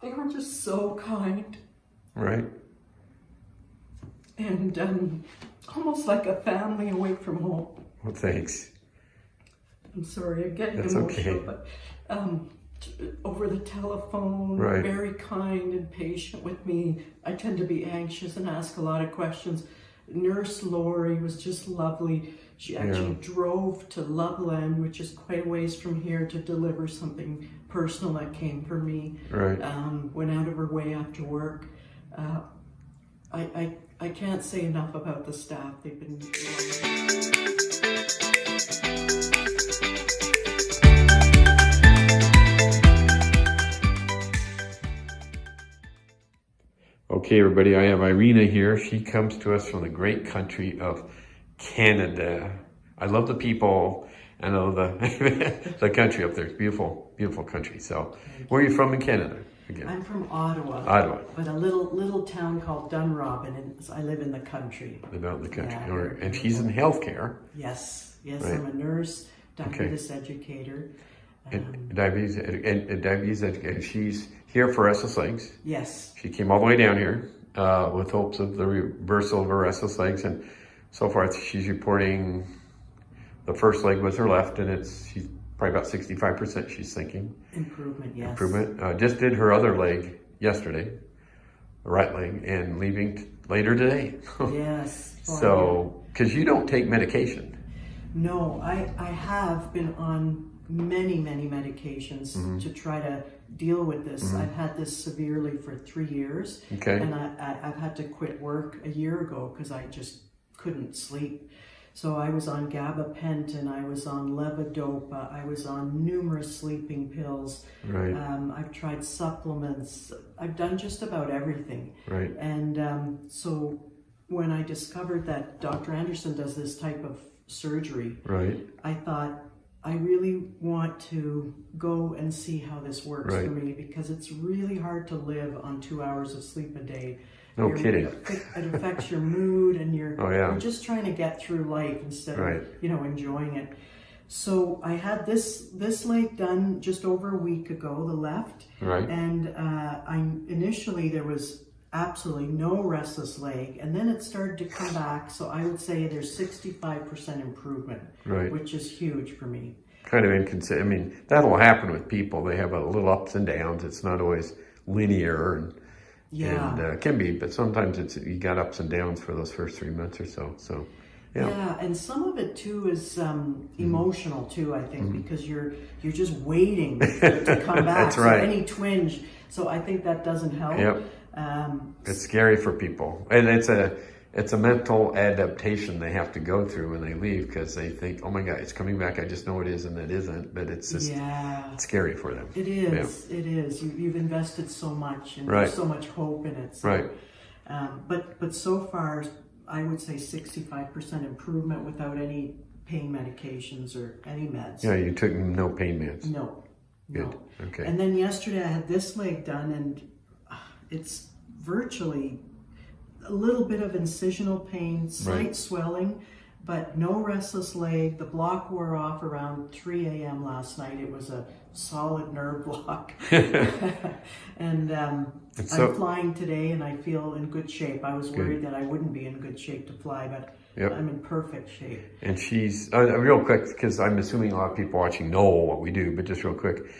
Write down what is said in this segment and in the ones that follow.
they were just so kind. Right. And almost like a family away from home. Well, thanks. I'm sorry, I'm getting That's emotional, okay. but over the telephone, Right. very kind and patient with me. I tend to be anxious and ask a lot of questions. Nurse Lori was just lovely. She actually drove to Loveland, which is quite a ways from here, to deliver something personal that came for me. Right. Went out of her way after work. I can't say enough about the staff. They've been Okay, everybody, I have Irina here. She comes to us from the great country of Canada. I love the people. I know the the country up there. It's beautiful, beautiful country. So, where are you from in Canada? Again? I'm from Ottawa. Ottawa. But a little town called Dunrobin, and I live in the country. Live out in the country. Yeah, And she's in healthcare. Yes, Right. I'm a nurse, diabetes educator. And diabetes educator. She's here for restless legs. Yes. She came all the way down here with hopes of the reversal of her restless legs, and so far she's reporting the first leg was her left, and she's probably about 65%. She's thinking Improvement, yes. improvement. Just did her other leg yesterday, the right leg, and leaving later today. Yes. So, because you don't take medication. No, I have been on many medications to try to deal with this. I've had this severely for 3 years. Okay. And I've had to quit work a year ago because I just couldn't sleep. So I was on gabapentin, I was on levodopa, I was on numerous sleeping pills. Right. I've tried supplements. I've done just about everything. Right. And so when I discovered that Dr. Anderson does this type of surgery, Right. I thought, I really want to go and see how this works Right. for me, because it's really hard to live on 2 hours of sleep a day. No kidding. It affects your mood, and you're just trying to get through life instead of enjoying it. So I had this leg done just over a week ago, the left, Right. and initially there was absolutely no restless leg, and then it started to come back. So I would say there's 65% improvement, Right. which is huge for me. Kind of inconsistent. I mean, that'll happen with people. They have a little ups and downs. It's not always linear, and it can be, but sometimes you got ups and downs for those first 3 months or so. So, yeah, and some of it too is emotional too, I think, because you're just waiting to come back. That's right. So any twinge. So I think that doesn't help. Yep. It's scary for people, and it's a mental adaptation they have to go through when they leave, because they think, oh my God, it's coming back. I just know it is, and it isn't. But it's just it's scary for them. It is. Yeah. It is. You've invested so much, and Right. there's so much hope in it. So, Right. But so far, I would say 65% improvement without any pain medications or any meds. Yeah, you took no pain meds. No. Good. No. Okay. And then yesterday I had this leg done, and it's virtually a little bit of incisional pain, slight swelling, but no restless leg. The block wore off around 3 a.m. last night. It was a solid nerve block. And I'm flying today, and I feel in good shape. I was worried that I wouldn't be in good shape to fly, but I'm in perfect shape. And she's, real quick, because I'm assuming a lot of people watching know what we do, but just real quick,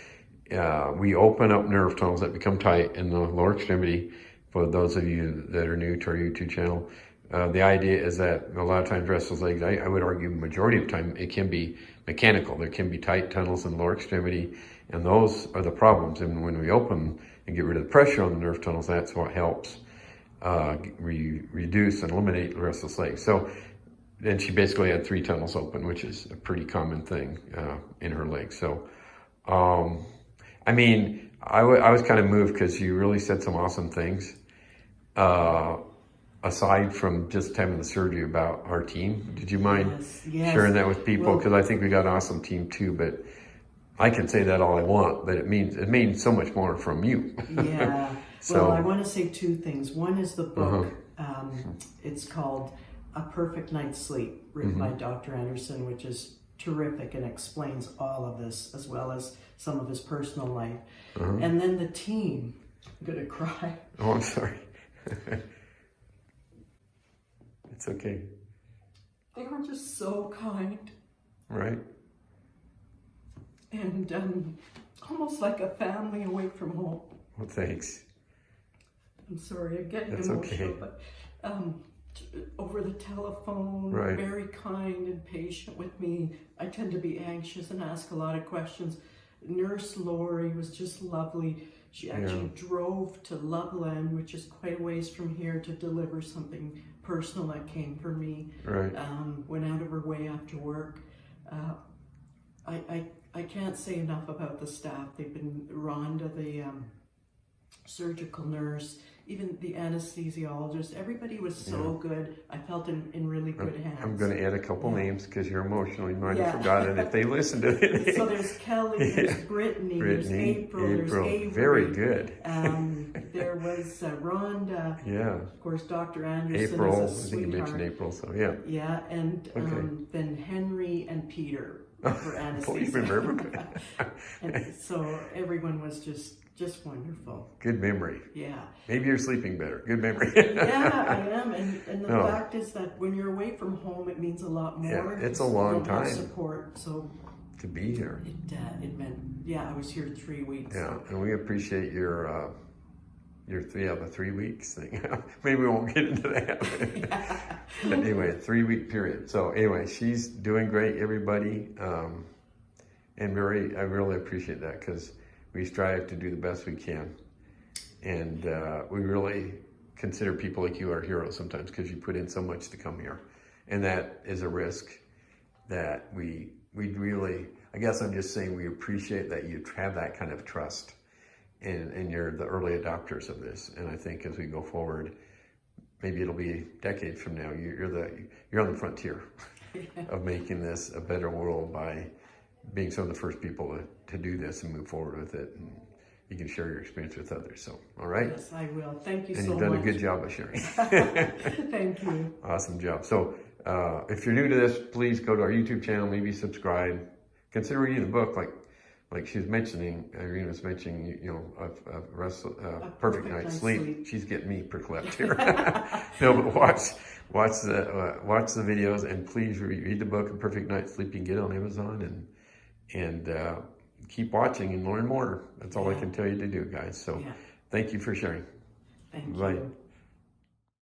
we open up nerve tunnels that become tight in the lower extremity. For those of you that are new to our YouTube channel, the idea is that a lot of times restless legs, I would argue majority of the time, it can be mechanical. There can be tight tunnels in the lower extremity, and those are the problems. And when we open and get rid of the pressure on the nerve tunnels, that's what helps reduce and eliminate restless legs. So then she basically had 3 tunnels open, which is a pretty common thing in her legs. So, I mean, I was kind of moved because you really said some awesome things. Aside from just having the surgery, about our team, did you mind sharing that with people? Because I think we got an awesome team too, but I can say that all I want, but it means so much more from you. Yeah. So, well, I want to say 2 things. One is the book. It's called A Perfect Night's Sleep, written by Dr. Anderson, which is terrific and explains all of this, as well as some of his personal life. And then the team. gonna cry. Oh, I'm sorry. It's okay. They were just so kind. Right? And almost like a family away from home. Well, thanks. I'm sorry, I'm getting That's emotional, okay. but over the telephone, Right. very kind and patient with me. I tend to be anxious and ask a lot of questions. Nurse Lori was just lovely. She actually drove to Loveland, which is quite a ways from here, to deliver something personal that came for me. Right. Went out of her way after work. I can't say enough about the staff. They've been, Rhonda, the surgical nurse, even the anesthesiologist, everybody was so good. I felt in really good hands. I'm going to add a couple names because you're emotional. You might have forgotten if they listen to it. So there's Kelly, there's Brittany, there's April, there's Avery. Very good. There was Rhonda. Yeah. Of course, Dr. Anderson April, is a I think you mentioned sweetheart. April, so yeah. Yeah, and then Henry and Peter for anesthesia. Please remember. And so everyone was just wonderful. Good memory. Yeah. Maybe you're sleeping better. Good memory. Yeah, I am. And the fact is that when you're away from home, it means a lot more. Yeah, it's a long you don't have time. Support. So To be here. it meant, I was here 3 weeks. Yeah, and we appreciate your the 3 weeks thing. Maybe we won't get into that. But anyway, 3 week period. So anyway, she's doing great, everybody. And I really appreciate that because we strive to do the best we can. And we really consider people like you our heroes sometimes because you put in so much to come here. And that is a risk that we really, I guess I'm just saying we appreciate that you have that kind of trust. And you're the early adopters of this. And I think as we go forward, maybe it'll be decades from now, you're on the frontier of making this a better world by being some of the first people to do this and move forward with it. And you can share your experience with others. So, all right? Yes, I will. Thank you so much. And you've done a good job of sharing. Thank you. Awesome job. So if you're new to this, please go to our YouTube channel, maybe subscribe. Consider reading the book like she was mentioning, Irene was mentioning, a perfect night's sleep. She's getting me perclipped here. No, but watch the videos and please read the book, A Perfect Night's Sleep. You can get it on Amazon and keep watching and learn more. That's all I can tell you to do, guys. So thank you for sharing. Thank you. Bye.